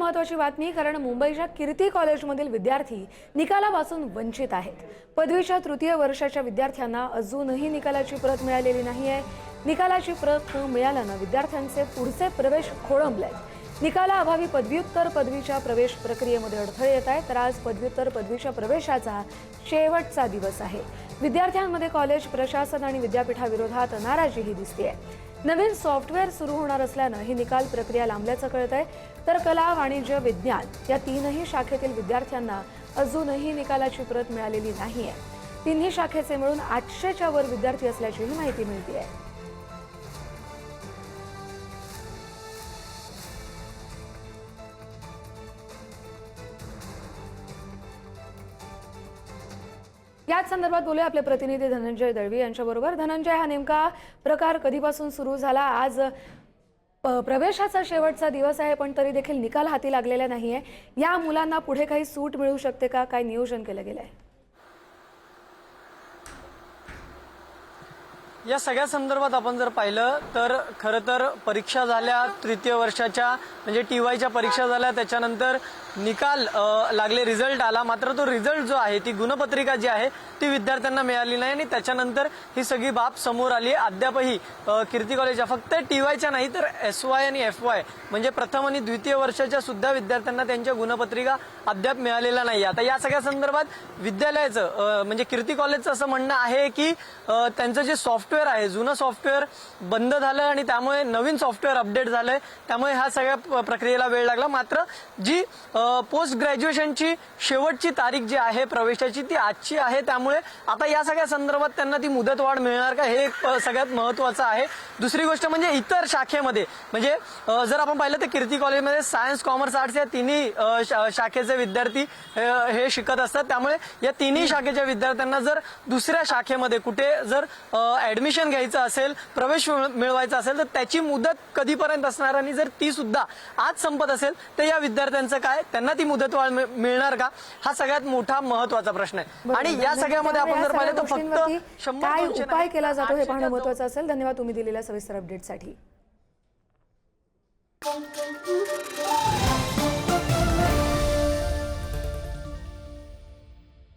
महत्त्वाची बातमी, कारण मुंबईच्या कीर्ती कॉलेजमधील विद्यार्थी निकालापासून वंचित आहेत। पदवीच्या तृतीय वर्षाच्या विद्यार्थ्यांना अजूनही निकालाची प्रत मिळालेली नाहीये। निकालाची प्रत न मिळाल्याने विद्यार्थ्यांचे पुढचे प्रवेश खोळंबलेत। निकालाअभावी पदव्युत्तर पदवीच्या प्रवेश प्रक्रियेमध्ये अडथळे येत आहेत। तर आज पदव्युत्तर पदवीच्या प्रवेशाचा शेवटचा दिवस आहे। विद्यार्थ्यांमध्ये कॉलेज प्रशासन आणि विद्यापीठाविरोधात नाराजीही दिसतेय। नवीन सॉफ्टवेअर सुरू होणार असल्याने ही निकाल प्रक्रिया लांबल्याचं कळतंय। तर कला, वाणिज्य, विज्ञान या तीनही शाखेतील विद्यार्थ्यांना अजूनही निकालाची प्रत मिळालेली नाहीये। तिन्ही शाखेचे मिळून 800च्या वर विद्यार्थी असल्याचीही माहिती मिळतेय। याच संदर्भात बोलूया आपले प्रतिनिधी धनंजय दळवी यांच्याबरोबर। धनंजय, हा नेमका प्रकार कधीपासून सुरू झाला? आज प्रवेशाचा शेवटचा दिवस आहे, पण तरी देखील निकाल हाती लागलेला नाहीये। या मुलांना पुढे काही सूट मिळू शकते का? काय नियोजन केलं गेलंय? या सगळ्या संदर्भात आपण जर पाहिलं तर खरं तर परीक्षा झाल्या, तृतीय वर्षाच्या म्हणजे TYच्या परीक्षा झाल्या, त्याच्यानंतर निकाल लागले, रिझल्ट आला। मात्र तो रिझल्ट जो आहे, ती गुणपत्रिका जी आहे ती विद्यार्थ्यांना मिळाली नाही आणि त्याच्यानंतर ही सगळी बाब समोर आली। अद्यापही कीर्ती कॉलेजच्या फक्त TYच्या नाही तर SY आणि FY म्हणजे प्रथम आणि द्वितीय वर्षाच्या सुद्धा विद्यार्थ्यांना त्यांच्या गुणपत्रिका अद्याप मिळालेल्या नाही। आता या सगळ्या संदर्भात विद्यालयाचं म्हणजे कीर्ती कॉलेजचं असं म्हणणं आहे की त्यांचं जे सॉफ्टवेअर आहे, जुनं सॉफ्टवेअर बंद झालं आणि त्यामुळे नवीन सॉफ्टवेअर अपडेट झालंय, त्यामुळे ह्या सगळ्या प्रक्रियेला वेळ लागला। मात्र जी पोस्ट ग्रॅज्युएशनची शेवटची तारीख जी आहे प्रवेशाची, ती आजची आहे। त्यामुळे आता या सगळ्या संदर्भात त्यांना ती मुदतवाढ मिळणार का, हे सगळ्यात महत्त्वाचं आहे। दुसरी गोष्ट म्हणजे इतर शाखेमध्ये म्हणजे जर आपण पाहिलं तर कीर्ती कॉलेजमध्ये सायन्स, कॉमर्स, आर्ट्स या तिन्ही शाखेचे विद्यार्थी हे शिकत असतात। त्यामुळे या तिन्ही शाखेच्या विद्यार्थ्यांना जर दुसऱ्या शाखेमध्ये कुठे जर ऍडमिशन घ्यायचं असेल, प्रवेश मिळवायचा असेल, तर त्याची मुदत कधीपर्यंत असणार आणि जर ती सुद्धा आज संपत असेल तर या विद्यार्थ्यांचं काय, त्यांना ती मुदतवाढ मिळणार का, हा सगळ्यात मोठा महत्त्वाचा प्रश्न आहे। आणि या सगळ्यामध्ये आपण जर पाहिलं तर फक्त 100 काय उपाय केला जातो हे पाहणं महत्त्वाचं असेल। धन्यवाद तुम्ही दिलेल्या सविस्तर अपडेटसाठी।